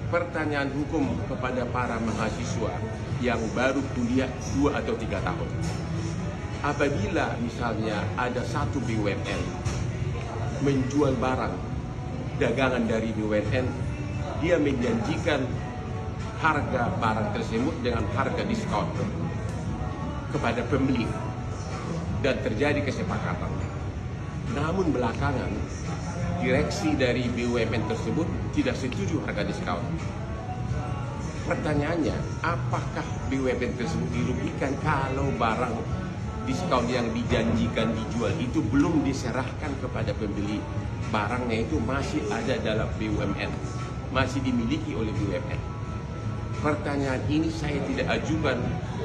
pertanyaan hukum kepada para mahasiswa yang baru kuliah 2 atau 3 tahun. Apabila misalnya ada satu BUMN menjual barang dagangan dari BUMN, dia menjanjikan harga barang tersebut dengan harga diskon kepada pembeli dan terjadi kesepakatan. Namun belakangan direksi dari BUMN tersebut tidak setuju harga diskon. Pertanyaannya, apakah BUMN tersebut dirugikan kalau barang diskon yang dijanjikan dijual itu belum diserahkan kepada pembeli? Barangnya itu masih ada dalam BUMN, masih dimiliki oleh BUMN. Pertanyaan ini saya tidak ajukan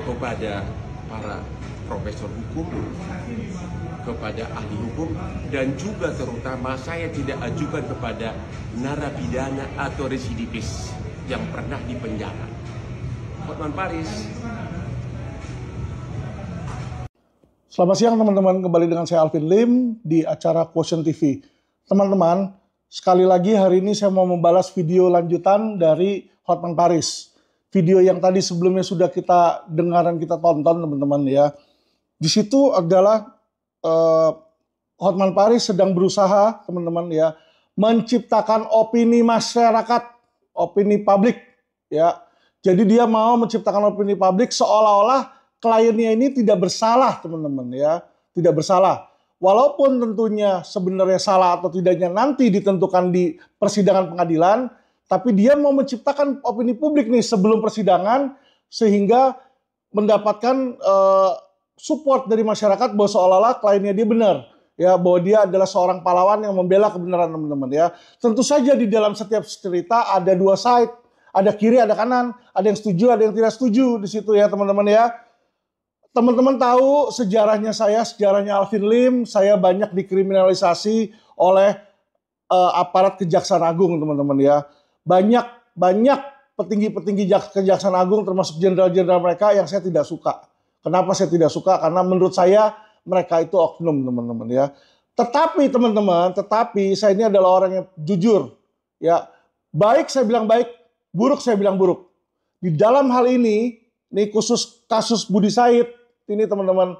kepada para profesor hukum, kepada ahli hukum, dan juga terutama saya tidak ajukan kepada narapidana atau residivis yang pernah dipenjara. Hotman Paris. Selamat siang teman-teman, kembali dengan saya Alvin Lim di acara Quotient TV. Teman-teman, sekali lagi hari ini saya mau membalas video lanjutan dari Hotman Paris. Video yang tadi sebelumnya sudah kita dengar dan kita tonton teman-teman ya. Di situ adalah Hotman Paris sedang berusaha teman-teman ya menciptakan opini masyarakat, opini publik ya. Jadi dia mau menciptakan opini publik seolah-olah kliennya ini tidak bersalah teman-teman ya, tidak bersalah. Walaupun tentunya sebenarnya salah atau tidaknya nanti ditentukan di persidangan pengadilan, tapi dia mau menciptakan opini publik nih sebelum persidangan sehingga mendapatkan support dari masyarakat bahwa seolah-olah kliennya dia benar. Ya, bahwa dia adalah seorang pahlawan yang membela kebenaran teman-teman ya. Tentu saja di dalam setiap cerita ada dua side, ada kiri, ada kanan, ada yang setuju, ada yang tidak setuju di situ ya teman-teman ya. Teman-teman tahu sejarahnya saya, sejarahnya Alvin Lim, saya banyak dikriminalisasi oleh aparat Kejaksaan Agung teman-teman ya. Banyak petinggi-petinggi Kejaksaan Agung termasuk jenderal-jenderal mereka yang saya tidak suka. Kenapa saya tidak suka? Karena menurut saya mereka itu oknum teman-teman ya. Tetapi teman-teman, saya ini adalah orang yang jujur ya. Baik saya bilang baik, buruk saya bilang buruk. Di dalam hal ini khusus kasus Budi Said ini teman-teman,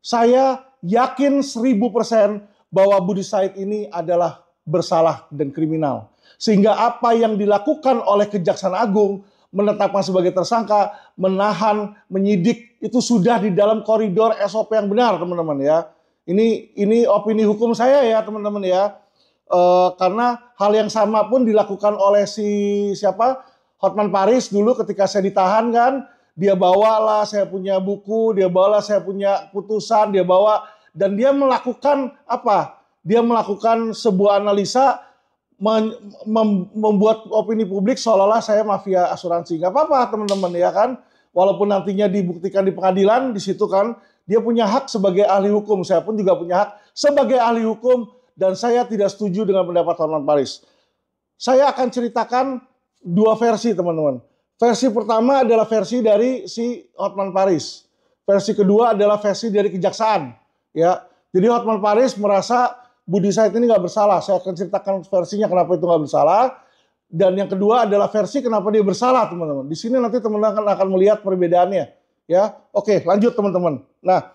saya yakin 1000% bahwa Budi Said ini adalah bersalah dan kriminal. Sehingga apa yang dilakukan oleh Kejaksaan Agung menetapkan sebagai tersangka, menahan, menyidik itu sudah di dalam koridor SOP yang benar teman-teman ya. Ini opini hukum saya ya teman-teman ya. Karena hal yang sama pun dilakukan oleh Hotman Paris dulu ketika saya ditahan kan. Dia bawalah saya punya buku, dia bawalah saya punya putusan, dia bawa dan dia melakukan apa? Dia melakukan sebuah analisa membuat opini publik seolah-olah saya mafia asuransi. Gak apa-apa teman-teman ya kan. Walaupun nantinya dibuktikan di pengadilan di situ kan dia punya hak sebagai ahli hukum. Saya pun juga punya hak sebagai ahli hukum dan saya tidak setuju dengan pendapat Hotman Paris. Saya akan ceritakan dua versi teman-teman. Versi pertama adalah versi dari si Hotman Paris. Versi kedua adalah versi dari kejaksaan. Ya, jadi Hotman Paris merasa Budi Said ini nggak bersalah. Saya akan ceritakan versinya kenapa itu nggak bersalah. Dan yang kedua adalah versi kenapa dia bersalah, teman-teman. Di sini nanti teman-teman akan melihat perbedaannya. Ya, oke, lanjut teman-teman. Nah,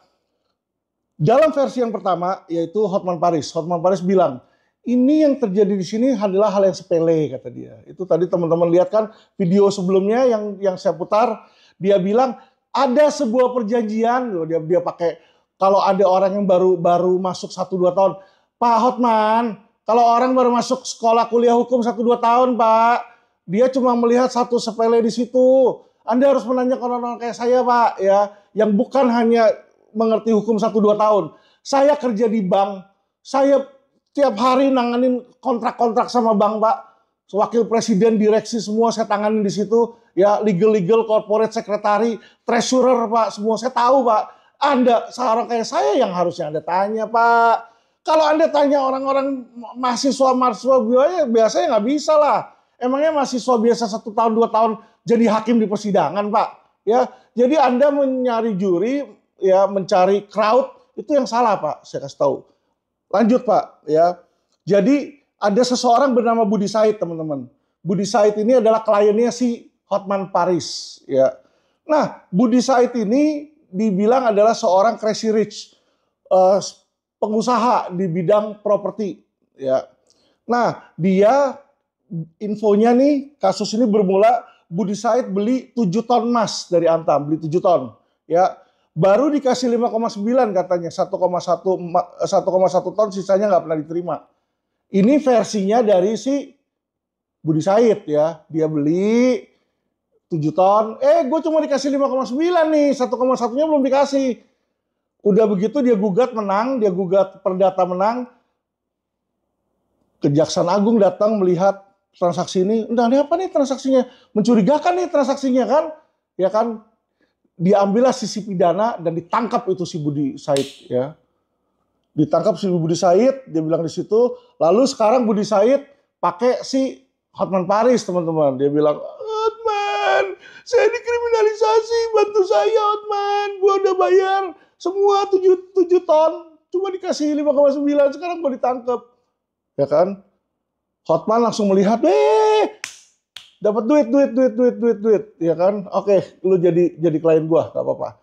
dalam versi yang pertama yaitu Hotman Paris. Hotman Paris bilang, ini yang terjadi di sini adalah hal yang sepele kata dia. Itu tadi teman-teman lihat kan video sebelumnya yang saya putar. Dia bilang ada sebuah perjanjian. Dia pakai kalau ada orang yang baru masuk 1-2 tahun. Pak Hotman, kalau orang baru masuk sekolah kuliah hukum 1-2 tahun Pak. Dia cuma melihat satu sepele di situ. Anda harus menanyakan orang kayak saya Pak. Ya, yang bukan hanya mengerti hukum 1-2 tahun. Saya kerja di bank. Saya tiap hari nanganin kontrak-kontrak sama bank, Pak. Wakil presiden, direksi semua saya tanganin di situ. Ya, legal, corporate secretary, treasurer, Pak. Semua saya tahu, Pak. Anda, seorang kayak saya yang harusnya Anda tanya, Pak. Kalau Anda tanya orang-orang mahasiswa biasanya nggak bisa lah. Emangnya mahasiswa biasa 1 tahun, 2 tahun jadi hakim di persidangan, Pak. Ya, jadi Anda mencari juri, ya mencari crowd, itu yang salah, Pak. Saya kasih tahu. Lanjut Pak, ya. Jadi ada seseorang bernama Budi Said, teman-teman. Budi Said ini adalah kliennya si Hotman Paris. Ya. Nah, Budi Said ini dibilang adalah seorang crazy rich, pengusaha di bidang properti. Ya. Nah, dia infonya nih, kasus ini bermula Budi Said beli 7 ton emas dari Antam, beli 7 ton. Ya, baru dikasih 5,9 katanya, 1,1 ton sisanya nggak pernah diterima. Ini versinya dari si Budi Said ya, dia beli 7 ton, gue cuma dikasih 5,9 nih, 1,1-nya belum dikasih. Udah begitu dia gugat menang, dia gugat perdata menang. Kejaksaan Agung datang melihat transaksi ini, ini apa nih transaksinya? Mencurigakan nih transaksinya kan? Ya kan? Diambillah sisi pidana dan ditangkap itu si Budi Said ya. Ditangkap si Budi Said, dia bilang di situ. Lalu sekarang Budi Said pakai si Hotman Paris, teman-teman. Dia bilang, "Hotman, saya dikriminalisasi, bantu saya Hotman. Gua udah bayar semua 7 ton, cuma dikasih 5,9, sekarang gua ditangkap." Ya kan? Hotman langsung melihat, dapat duit, ya kan? Oke, lu jadi klien gua, gak apa-apa.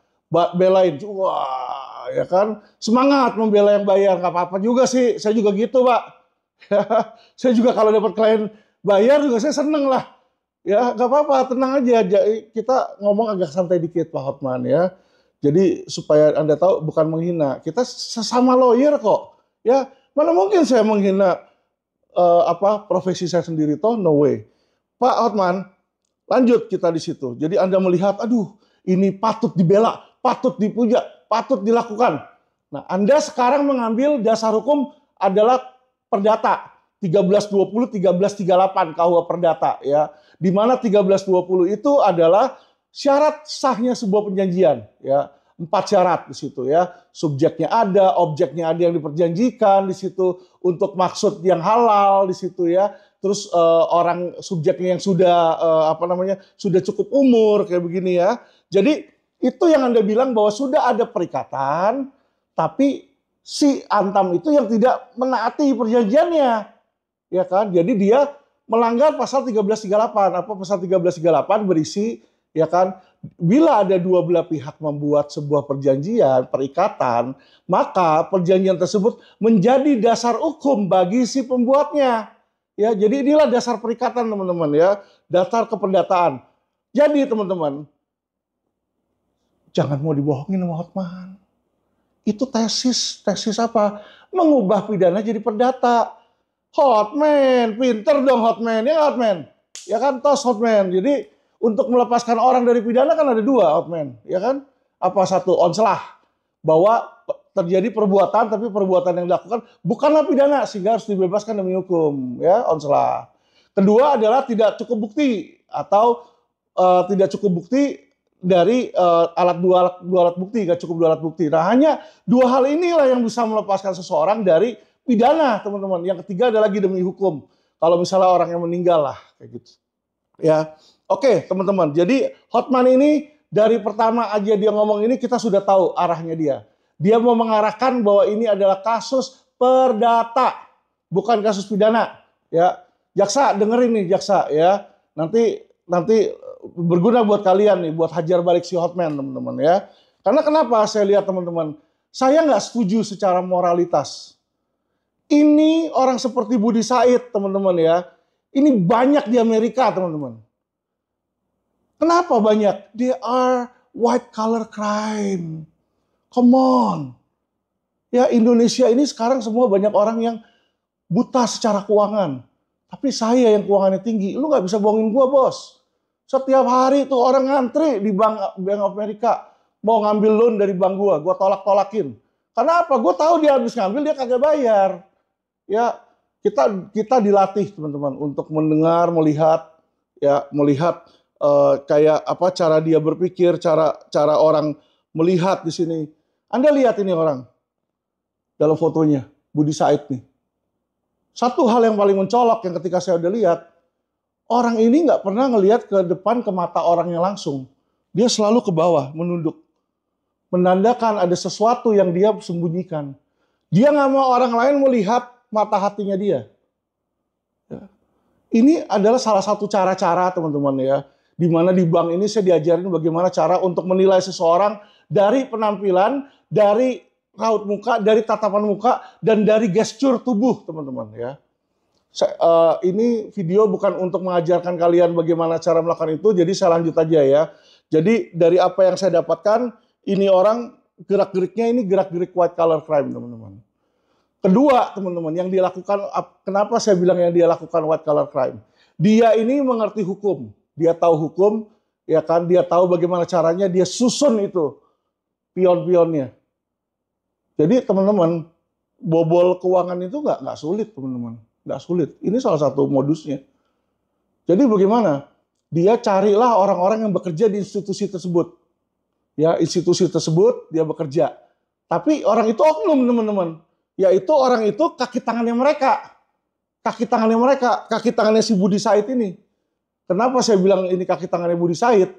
Belain, wah, ya kan? Semangat membela yang bayar, gak apa-apa juga sih. Saya juga gitu, Pak. Saya juga kalau dapat klien bayar juga saya seneng lah. Ya, gak apa-apa, tenang aja. Kita ngomong agak santai dikit, Pak Hotman ya. Jadi supaya Anda tahu bukan menghina. Kita sesama lawyer kok. Ya, mana mungkin saya menghina profesi saya sendiri toh, no way. Pak Hotman, lanjut kita di situ. Jadi Anda melihat, aduh, ini patut dibela, patut dipuja, patut dilakukan. Nah, Anda sekarang mengambil dasar hukum adalah perdata 1320 1338 KUH Perdata ya. Di mana 1320 itu adalah syarat sahnya sebuah perjanjian ya. 4 syarat di situ ya. Subjeknya ada, objeknya ada yang diperjanjikan di situ, untuk maksud yang halal di situ ya. Terus orang subjeknya yang sudah sudah cukup umur kayak begini ya. Jadi itu yang Anda bilang bahwa sudah ada perikatan, tapi si Antam itu yang tidak menaati perjanjiannya. Ya kan? Jadi dia melanggar pasal 1338. Apa pasal 1338 berisi ya kan, bila ada dua belah pihak membuat sebuah perjanjian, perikatan, maka perjanjian tersebut menjadi dasar hukum bagi si pembuatnya. Ya, jadi inilah dasar perikatan teman-teman ya, dasar keperdataan. Jadi teman-teman, jangan mau dibohongin sama Hotman. Itu tesis apa? Mengubah pidana jadi perdata. Hotman, pinter dong Hotman, ya Hotman. Ya kan, tos Hotman. Jadi untuk melepaskan orang dari pidana kan ada 2, Hotman, ya kan? Apa satu onslah, bahwa terjadi perbuatan tapi perbuatan yang dilakukan bukanlah pidana sehingga harus dibebaskan demi hukum, ya onslah. Kedua adalah tidak cukup bukti atau tidak cukup bukti dari dua alat bukti, gak cukup 2 alat bukti. Nah, hanya 2 hal inilah yang bisa melepaskan seseorang dari pidana, teman-teman. Yang ketiga adalah lagi demi hukum. Kalau misalnya orang yang meninggal lah, kayak gitu. Ya, oke teman-teman. Jadi Hotman ini dari pertama aja dia ngomong ini kita sudah tahu arahnya dia. Dia mau mengarahkan bahwa ini adalah kasus perdata, bukan kasus pidana. Ya, jaksa dengerin nih jaksa ya. Nanti berguna buat kalian nih, buat hajar balik si Hotman teman-teman ya. Karena kenapa saya lihat teman-teman, saya nggak setuju secara moralitas. Ini orang seperti Budi Said teman-teman ya. Ini banyak di Amerika, teman-teman. Kenapa banyak? They are white collar crime. Come on. Ya, Indonesia ini sekarang semua banyak orang yang buta secara keuangan. Tapi saya yang keuangannya tinggi. Lu nggak bisa bohongin gua, bos. Setiap hari tuh orang ngantri di Bank of America. Mau ngambil loan dari bank gua tolak-tolakin. Karena apa? Gua tahu dia habis ngambil, dia kagak bayar. Ya, kita dilatih teman-teman untuk mendengar, melihat kayak apa cara dia berpikir, cara orang melihat di sini. Anda lihat ini orang dalam fotonya, Budi Said nih. Satu hal yang paling mencolok yang ketika saya udah lihat, orang ini nggak pernah ngelihat ke depan ke mata orangnya langsung. Dia selalu ke bawah, menunduk. Menandakan ada sesuatu yang dia sembunyikan. Dia nggak mau orang lain melihat mata hatinya dia. Ini adalah salah satu cara-cara teman-teman ya. Di mana di bank ini saya diajarin bagaimana cara untuk menilai seseorang dari penampilan, dari raut muka, dari tatapan muka, dan dari gestur tubuh teman-teman ya. Ini video bukan untuk mengajarkan kalian bagaimana cara melakukan itu, jadi saya lanjut aja ya. Jadi dari apa yang saya dapatkan, ini orang gerak-geriknya ini gerak-gerik white collar crime teman-teman. Kedua, teman-teman, yang dilakukan, kenapa saya bilang yang dia lakukan white collar crime? Dia ini mengerti hukum, dia tahu hukum, ya kan? Dia tahu bagaimana caranya, dia susun itu pion-pionnya. Jadi, teman-teman, bobol keuangan itu nggak sulit, teman-teman, nggak sulit. Ini salah satu modusnya. Jadi, bagaimana? Dia carilah orang-orang yang bekerja di institusi tersebut, ya institusi tersebut dia bekerja. Tapi orang itu oknum, teman-teman. Yaitu orang itu kaki tangannya mereka. Kaki tangannya si Budi Said ini. Kenapa saya bilang ini kaki tangannya Budi Said?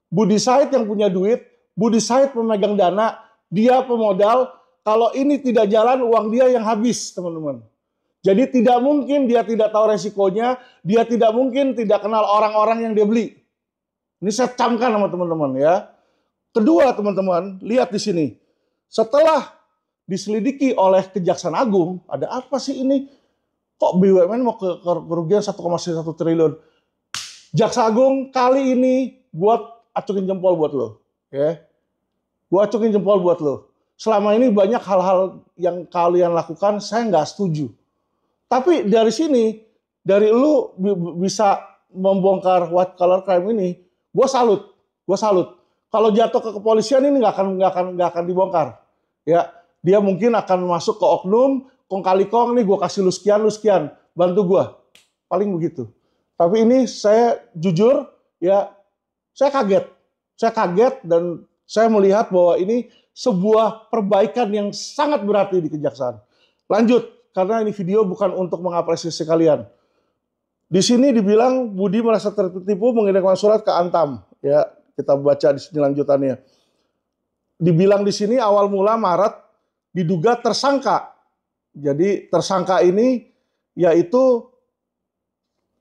Budi Said yang punya duit, Budi Said pemegang dana, dia pemodal. Kalau ini tidak jalan, uang dia yang habis, teman-teman. Jadi tidak mungkin dia tidak tahu resikonya, dia tidak mungkin tidak kenal orang-orang yang dia beli. Ini saya camkan sama teman-teman ya. Kedua, teman-teman, lihat di sini. Setelah diselidiki oleh Kejaksaan Agung, ada apa sih ini? Kok BUMN mau ke kerugian 1,1 triliun? Jaksa Agung kali ini buat acukin jempol buat lo. Ya. Gua acukin jempol buat lo. Selama ini banyak hal-hal yang kalian lakukan, saya nggak setuju. Tapi dari sini, dari lu bisa membongkar white collar crime ini, gue salut. Kalau jatuh ke kepolisian ini nggak akan dibongkar. Ya. Dia mungkin akan masuk ke oknum, kong kali kong nih gue kasih lu sekian, bantu gue. Paling begitu. Tapi ini saya jujur, ya saya kaget dan saya melihat bahwa ini sebuah perbaikan yang sangat berarti di kejaksaan. Lanjut, karena ini video bukan untuk mengapresiasi kalian. Di sini dibilang Budi merasa tertipu mengirimkan surat ke Antam. Ya, kita baca di sini lanjutannya. Dibilang di sini awal mula Maret diduga tersangka. Jadi tersangka ini yaitu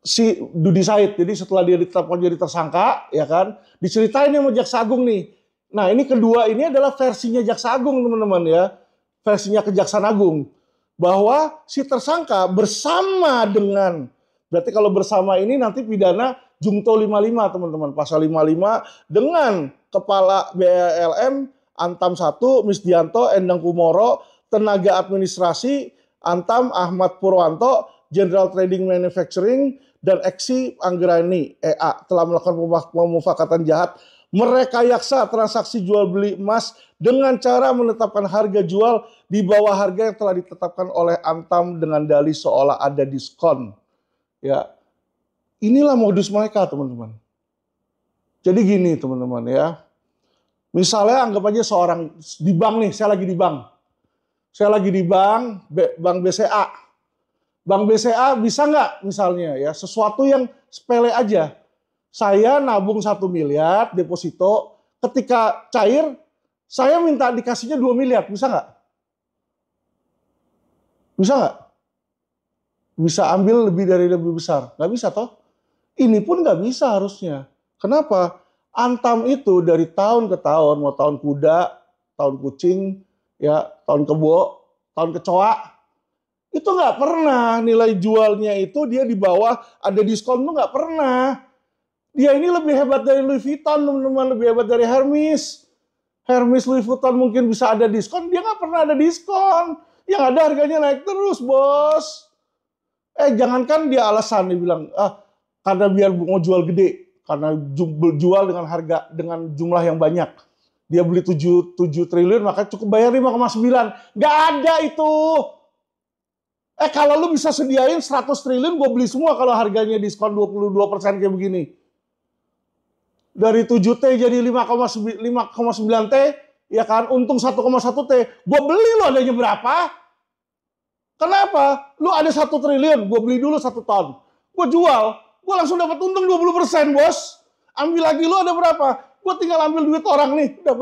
si Budi Said. Jadi setelah dia ditetapkan jadi tersangka, ya kan, diceritain sama Jaksa Agung nih. Nah ini kedua ini adalah versinya Jaksa Agung teman-teman ya, versinya Kejaksaan Agung. Bahwa si tersangka bersama dengan, berarti kalau bersama ini nanti pidana Jungto 55 teman-teman, pasal 55 dengan Kepala BLM Antam 1, Misdianto, Endang Kumoro, Tenaga Administrasi, Antam, Ahmad Purwanto, General Trading Manufacturing, dan Eksi Anggrani, EA, telah melakukan pemufakatan jahat, merekayasa transaksi jual beli emas dengan cara menetapkan harga jual di bawah harga yang telah ditetapkan oleh Antam dengan dalih seolah ada diskon. Ya, inilah modus mereka, teman-teman. Jadi gini, teman-teman ya. Misalnya anggap aja seorang di bank nih, saya lagi di bank, Bank BCA. Bank BCA bisa nggak misalnya ya, sesuatu yang sepele aja. Saya nabung 1 miliar deposito, ketika cair, saya minta dikasihnya 2 miliar, bisa nggak? Bisa nggak? Bisa ambil lebih besar, nggak bisa toh? Ini pun nggak bisa harusnya. Kenapa? Antam itu dari tahun ke tahun, mau tahun kuda, tahun kucing, ya tahun kebo, tahun kecoa, itu nggak pernah nilai jualnya itu dia di bawah ada diskon tuh nggak pernah. Dia ini lebih hebat dari Louis Vuitton, teman-teman, lebih hebat dari Hermes. Hermes, Louis Vuitton mungkin bisa ada diskon, dia nggak pernah ada diskon. Yang ada harganya naik terus, bos. Jangankan dia alasan, dia bilang, karena biar mau jual gede. Karena jual dengan harga, dengan jumlah yang banyak. Dia beli 7 triliun, maka cukup bayar 5,9. Nggak ada itu. Kalau lu bisa sediain 100 triliun, gue beli semua kalau harganya diskon 22% kayak begini. Dari 7T jadi 5,9T, ya kan, untung 1,1T. Gue beli lo adanya berapa? Kenapa? Lu ada 1 triliun, gue beli dulu 1 ton. Gue jual. Gue langsung dapat untung 20%, bos. Ambil lagi, lu ada berapa? Gue tinggal ambil duit orang nih, udah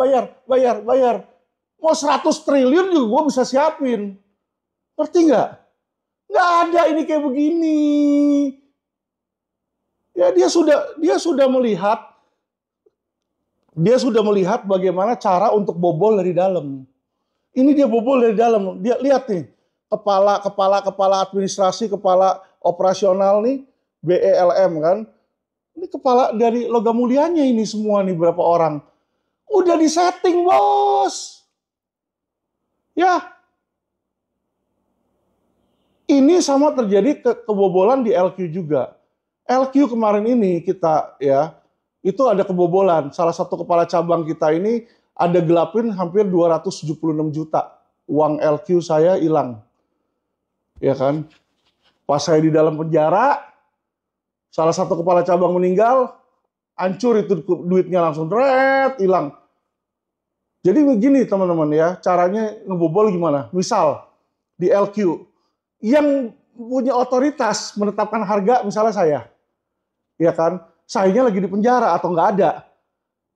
bayar. Mau 100 triliun juga gue bisa siapin. Ngerti nggak? Nggak ada ini kayak begini. Ya dia sudah melihat bagaimana cara untuk bobol dari dalam. Ini dia bobol dari dalam. Dia lihat nih, kepala administrasi, kepala operasional nih, BELM kan. Ini kepala dari Logam Mulianya ini semua nih berapa orang. Udah disetting, bos. Ya. Ini sama terjadi kebobolan di LQ juga. LQ kemarin ini kita ya, itu ada kebobolan. Salah satu kepala cabang kita ini ada gelapin hampir 276 juta. Uang LQ saya hilang. Ya kan? Pas saya di dalam penjara, salah satu kepala cabang meninggal, hancur itu duitnya langsung hilang. Jadi begini teman-teman ya, caranya ngebobol gimana? Misal di LQ, yang punya otoritas menetapkan harga misalnya saya, ya kan? Sayanya lagi di penjara atau nggak ada.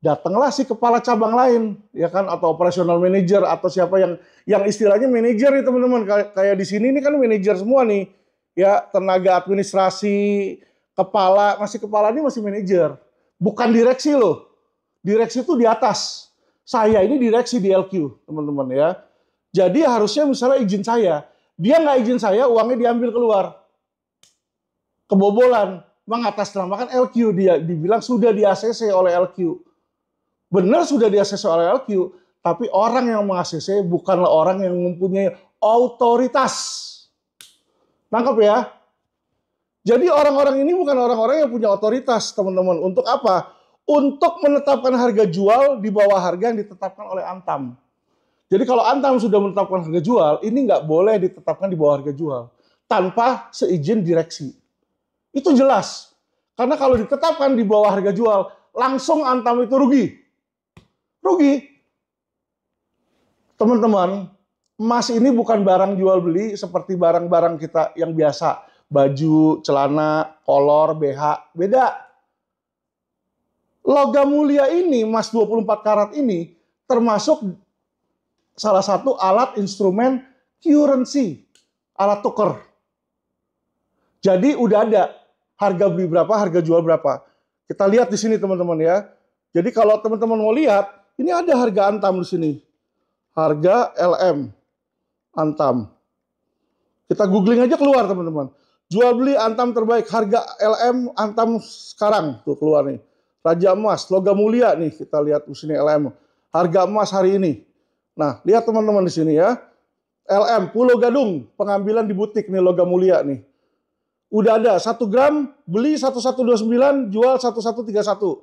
Datanglah si kepala cabang lain, ya kan? Atau operational manager atau siapa yang istilahnya manajer nih teman-teman. Kayak di sini ini kan manajer semua nih, ya tenaga administrasi. Kepala ini masih manajer, bukan direksi loh. Direksi itu di atas. Saya ini direksi di LQ, teman-teman ya. Jadi harusnya misalnya izin saya, dia nggak izin saya, uangnya diambil keluar. Kebobolan, mengatasnamakan LQ, dia dibilang sudah di ACC oleh LQ. Benar sudah di ACC oleh LQ, tapi orang yang meng-ACC bukanlah orang yang mempunyai otoritas. Nangkep ya? Jadi orang-orang ini bukan orang-orang yang punya otoritas, teman-teman. Untuk apa? Untuk menetapkan harga jual di bawah harga yang ditetapkan oleh Antam. Jadi kalau Antam sudah menetapkan harga jual, ini nggak boleh ditetapkan di bawah harga jual. Tanpa seizin direksi. Itu jelas. Karena kalau ditetapkan di bawah harga jual, langsung Antam itu rugi. Rugi. Teman-teman, emas ini bukan barang jual beli seperti barang-barang kita yang biasa. Baju, celana, kolor, BH, beda. Logam mulia ini, emas 24 karat ini, termasuk salah satu alat instrumen currency, alat tukar. Jadi udah ada harga beli berapa, harga jual berapa. Kita lihat di sini teman-teman ya. Jadi kalau teman-teman mau lihat, ini ada harga Antam di sini. Harga LM Antam. Kita googling aja keluar teman-teman. Jual beli Antam terbaik, harga LM Antam sekarang tuh keluar nih. Raja emas, logam mulia nih, kita lihat di sini LM. Harga emas hari ini. Nah, lihat teman-teman di sini ya. LM Pulau Gadung, pengambilan di butik nih logam mulia nih. Udah ada 1 gram beli 1129, jual 1131.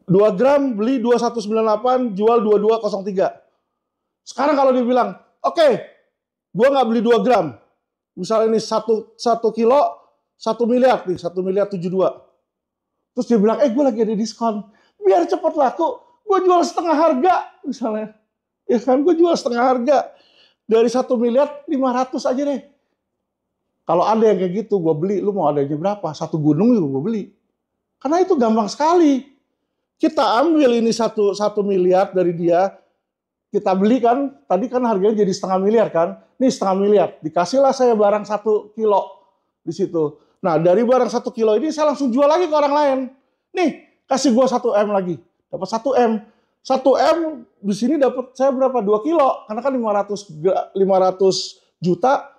2 gram beli 2198, jual 2203. Sekarang kalau dibilang, oke, gua nggak beli 2 gram. Misalnya ini 1 kilo 1 miliar nih, 1 miliar 72. Terus dia bilang, gue lagi ada diskon. Biar cepat laku, gue jual setengah harga misalnya. Ya kan, gue jual setengah harga. Dari 1 miliar 500 aja deh. Kalau ada yang kayak gitu, gue beli. Lu mau adanya berapa? 1 gunung juga gue beli. Karena itu gampang sekali. Kita ambil ini 1 miliar dari dia. Kita beli kan, tadi kan harganya jadi setengah miliar kan. Nih setengah miliar, dikasihlah saya barang 1 kilo di situ. Nah dari barang 1 kilo ini saya langsung jual lagi ke orang lain. Nih kasih gua 1 M lagi, dapat 1 M. 1 M di sini dapat saya berapa? 2 kilo, karena kan 500 juta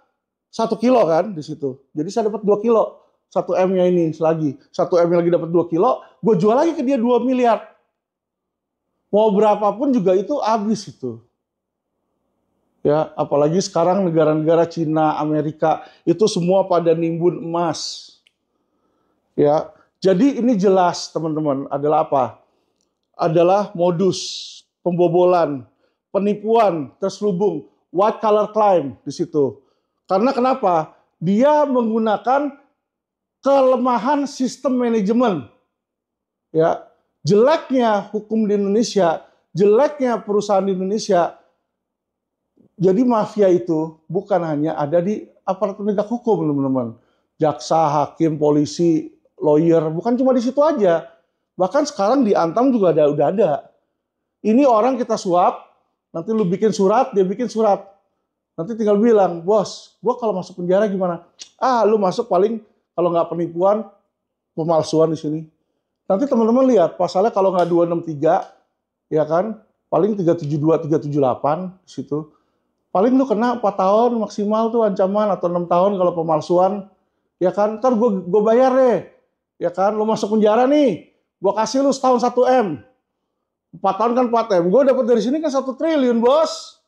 1 kilo kan di situ. Jadi saya dapat 2 kilo. 1 M-nya ini lagi, 1 M-nya lagi dapat 2 kilo, gue jual lagi ke dia 2 miliar. Mau berapapun juga itu habis itu. Ya, apalagi sekarang negara-negara Cina, Amerika itu semua pada nimbun emas. Ya, jadi ini jelas teman-teman adalah apa? Adalah modus pembobolan, penipuan terselubung, white collar crime di situ. Karena kenapa? Dia menggunakan kelemahan sistem manajemen. Ya, jeleknya hukum di Indonesia, jeleknya perusahaan di Indonesia. Jadi mafia itu bukan hanya ada di aparat penegak hukum, teman-teman. Jaksa, hakim, polisi, lawyer, bukan cuma di situ aja. Bahkan sekarang di Antam juga udah ada. Ini orang kita suap, nanti lu bikin surat, dia bikin surat. Nanti tinggal bilang, bos, gua kalau masuk penjara gimana? Ah, lu masuk paling kalau nggak penipuan, pemalsuan di sini. Nanti teman-teman lihat pasalnya kalau nggak 263, ya kan, paling 372, 378 di situ. Paling lu kena 4 tahun maksimal tuh ancaman atau 6 tahun kalau pemalsuan. Ya kan, ntar gue bayar deh. Ya kan, lu masuk penjara nih, gue kasih lu setahun 1 M. 4 tahun kan 4 M. Gue dapat dari sini kan 1 triliun, bos.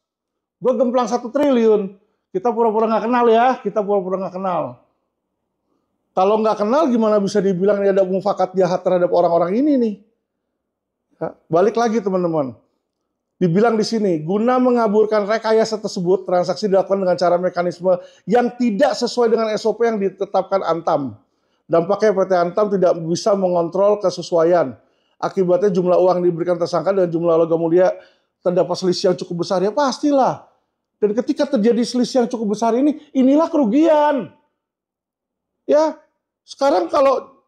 Gue gemplang 1 triliun. Kita pura-pura nggak kenal ya, kita pura-pura nggak kenal. Kalau nggak kenal gimana bisa dibilang ini ada mufakat jahat terhadap orang-orang ini nih. Ya, balik lagi teman-teman. Dibilang di sini, guna mengaburkan rekayasa tersebut, transaksi dilakukan dengan cara mekanisme yang tidak sesuai dengan SOP yang ditetapkan Antam. Dampaknya PT Antam tidak bisa mengontrol kesesuaian. Akibatnya jumlah uang diberikan tersangka dan jumlah logam mulia terdapat selisih yang cukup besar. Ya pastilah. Dan ketika terjadi selisih yang cukup besar ini, inilah kerugian. Ya, sekarang kalau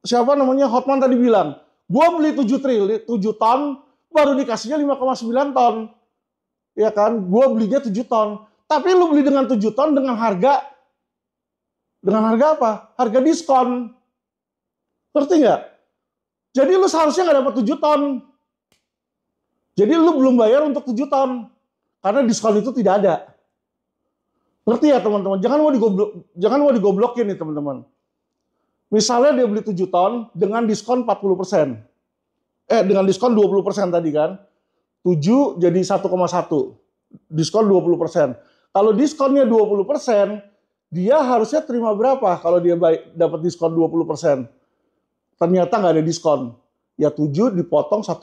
siapa namanya Hotman tadi bilang, gua beli 7 ton, baru dikasihnya 5,9 ton. Ya kan, gue belinya 7 ton. Tapi lu beli dengan 7 ton dengan harga apa? Harga diskon. Ngerti nggak? Jadi lu seharusnya nggak dapat 7 ton. Jadi lu belum bayar untuk 7 ton. Karena diskon itu tidak ada. Ngerti ya teman-teman? Jangan mau digoblokin nih teman-teman. Misalnya dia beli 7 ton dengan diskon 40%. Dengan diskon 20% tadi kan. 7 jadi 1,1. Diskon 20%. Kalau diskonnya 20%, dia harusnya terima berapa kalau dia dapat diskon 20%? Ternyata nggak ada diskon. Ya 7 dipotong 1,4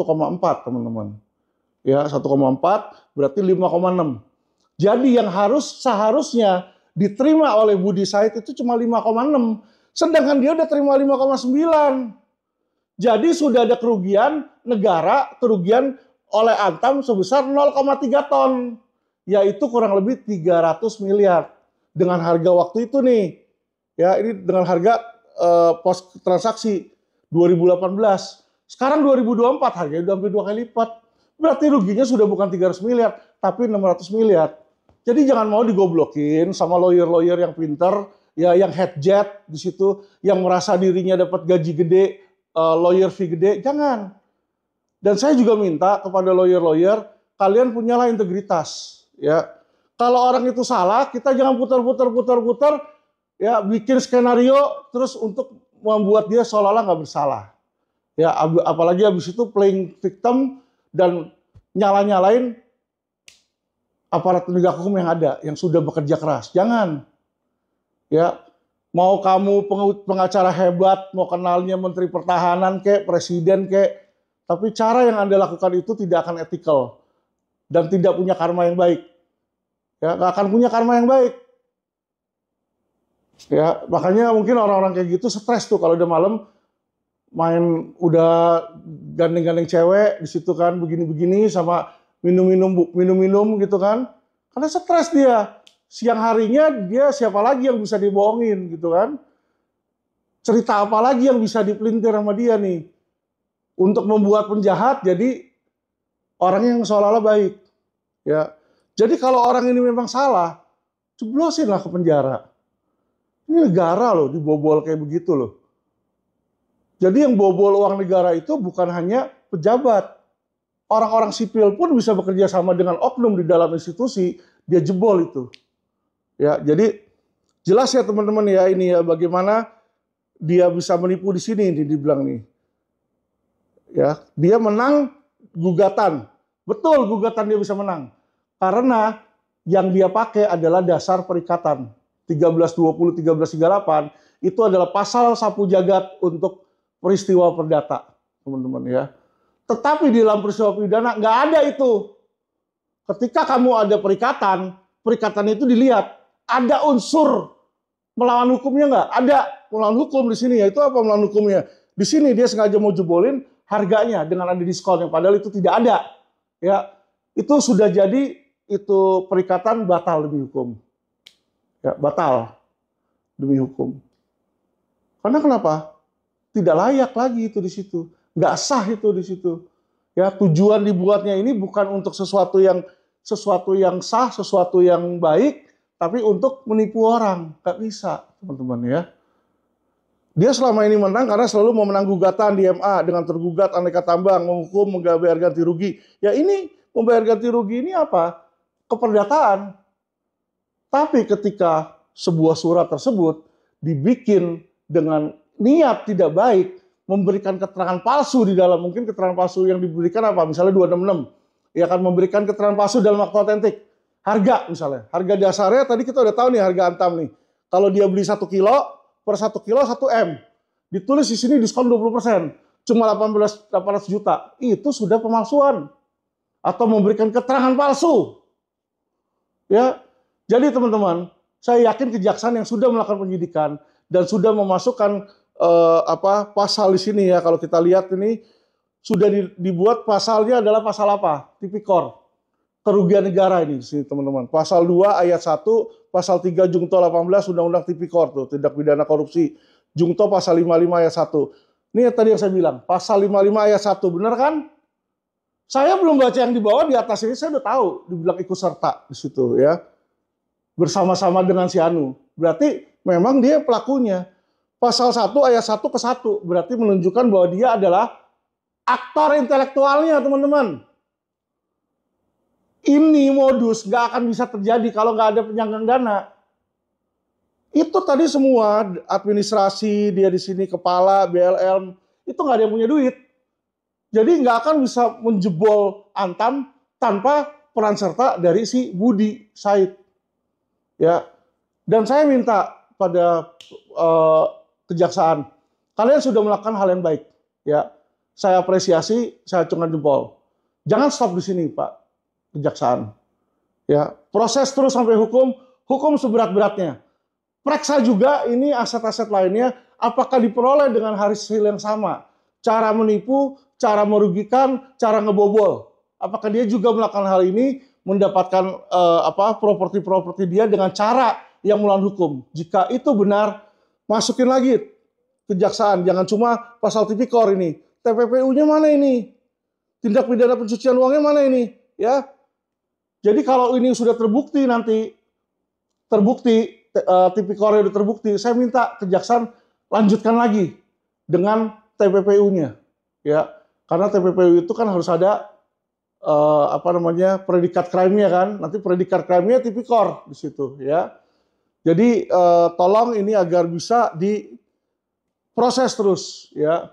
teman-teman. Ya 1,4 berarti 5,6. Jadi yang seharusnya diterima oleh Budi Said itu cuma 5,6. Sedangkan dia udah terima 5,9. Jadi sudah ada kerugian negara, kerugian oleh Antam sebesar 0,3 ton. Yaitu kurang lebih 300 miliar. Dengan harga waktu itu nih. Ya, ini dengan harga pos transaksi 2018. Sekarang 2024 harganya udah hampir 2 kali lipat. Berarti ruginya sudah bukan 300 miliar, tapi 600 miliar. Jadi jangan mau digoblokin sama lawyer-lawyer yang pinter, ya yang headjet di situ, yang merasa dirinya dapat gaji gede, lawyer fee gede, jangan. Dan saya juga minta kepada lawyer-lawyer, kalian punyalah integritas. Ya, kalau orang itu salah, kita jangan putar-putar, ya bikin skenario terus untuk membuat dia seolah-olah nggak bersalah. Ya, apalagi habis itu playing victim dan nyala-nyalain aparat penegak hukum yang ada, yang sudah bekerja keras. Jangan. Ya, mau kamu pengacara hebat, mau kenalnya Menteri Pertahanan kek, Presiden kek, tapi cara yang Anda lakukan itu tidak akan etikal dan tidak punya karma yang baik. Ya, nggak akan punya karma yang baik. Ya, makanya mungkin orang-orang kayak gitu stres tuh kalau udah malam udah gandeng-gandeng cewek di situ kan, begini-begini sama minum-minum gitu kan. Karena stres dia. Siang harinya dia siapa lagi yang bisa dibohongin gitu kan. Cerita apa lagi yang bisa dipelintir sama dia nih. Untuk membuat penjahat jadi orang yang seolah-olah baik. Ya. Jadi kalau orang ini memang salah, ceblosinlah ke penjara. Ini negara loh, dibobol kayak begitu loh. Jadi yang bobol uang negara itu bukan hanya pejabat. Orang-orang sipil pun bisa bekerja sama dengan oknum di dalam institusi, dia jebol itu. Ya, jadi jelas ya teman-teman ya ini ya bagaimana dia bisa menipu di sini nih dibilang nih. Ya, dia menang gugatan. Betul gugatan dia bisa menang. Karena yang dia pakai adalah dasar perikatan 1320 1338 itu adalah pasal sapu jagat untuk peristiwa perdata, teman-teman ya. Tetapi di dalam peristiwa pidana nggak ada itu. Ketika kamu ada perikatan itu dilihat ada unsur melawan hukumnya nggak? Ada melawan hukum di sini ya. Itu apa melawan hukumnya? Di sini dia sengaja mau jebolin harganya dengan ada diskon yang padahal itu tidak ada. Ya, itu sudah jadi itu perikatan batal demi hukum. Ya, batal demi hukum. Karena kenapa? Tidak layak lagi itu di situ. Nggak sah itu di situ. Ya, tujuan dibuatnya ini bukan untuk sesuatu yang sah, sesuatu yang baik, tapi untuk menipu orang nggak bisa, teman-teman ya. Dia selama ini menang karena selalu mau menang gugatan di MA dengan tergugat aneka tambang, menghukum, membayar ganti rugi. Ya ini membayar ganti rugi ini apa? Keperdataan. Tapi ketika sebuah surat tersebut dibikin dengan niat tidak baik, memberikan keterangan palsu di dalam, mungkin keterangan palsu yang diberikan apa? Misalnya 266. Ya akan memberikan keterangan palsu dalam akta otentik. Harga misalnya, harga dasarnya tadi kita udah tahu nih harga Antam nih. Kalau dia beli 1 kilo, per 1 kilo 1 M. Ditulis di sini diskon 20%, cuma 800 juta. Itu sudah pemalsuan. Atau memberikan keterangan palsu. Ya. Jadi teman-teman, saya yakin kejaksaan yang sudah melakukan penyidikan dan sudah memasukkan pasal di sini ya, kalau kita lihat ini sudah dibuat pasalnya adalah pasal apa? Tipikor. Kerugian negara ini di sini teman-teman. Pasal 2 ayat 1, pasal 3 Jungto 18 Undang-Undang Tipikor tuh, tindak pidana korupsi. Jungto pasal 55 ayat 1. Ini tadi yang saya bilang, pasal 55 ayat 1, benar kan? Saya belum baca yang di bawah, di atas ini saya udah tahu, dibilang ikut serta di situ ya. Bersama-sama dengan si Anu. Berarti memang dia pelakunya. Pasal 1 ayat 1 ke 1 berarti menunjukkan bahwa dia adalah aktor intelektualnya, teman-teman. Ini modus nggak akan bisa terjadi kalau nggak ada penyangga dana. Itu tadi semua administrasi, dia di sini kepala, BLM, itu nggak ada yang punya duit. Jadi nggak akan bisa menjebol Antam tanpa peran serta dari si Budi Said. Ya, dan saya minta pada kejaksaan, kalian sudah melakukan hal yang baik. Ya, saya apresiasi, saya acungkan jempol. Jangan stop di sini, Pak. Kejaksaan. Ya, proses terus sampai hukum seberat-beratnya. Periksa juga ini aset-aset lainnya apakah diperoleh dengan hasil yang sama. Cara menipu, cara merugikan, cara ngebobol. Apakah dia juga melakukan hal ini mendapatkan properti-properti dia dengan cara yang melawan hukum. Jika itu benar, masukin lagi kejaksaan, jangan cuma pasal tipikor ini. TPPU-nya mana ini? Tindak pidana pencucian uangnya mana ini? Ya. Jadi kalau ini sudah terbukti nanti, tipikornya sudah terbukti, saya minta kejaksaan lanjutkan lagi dengan TPPU-nya, ya, karena TPPU itu kan harus ada predikat crime-nya kan, nanti predikat crime-nya tipikor di situ, ya. Jadi tolong ini agar bisa diproses terus, ya.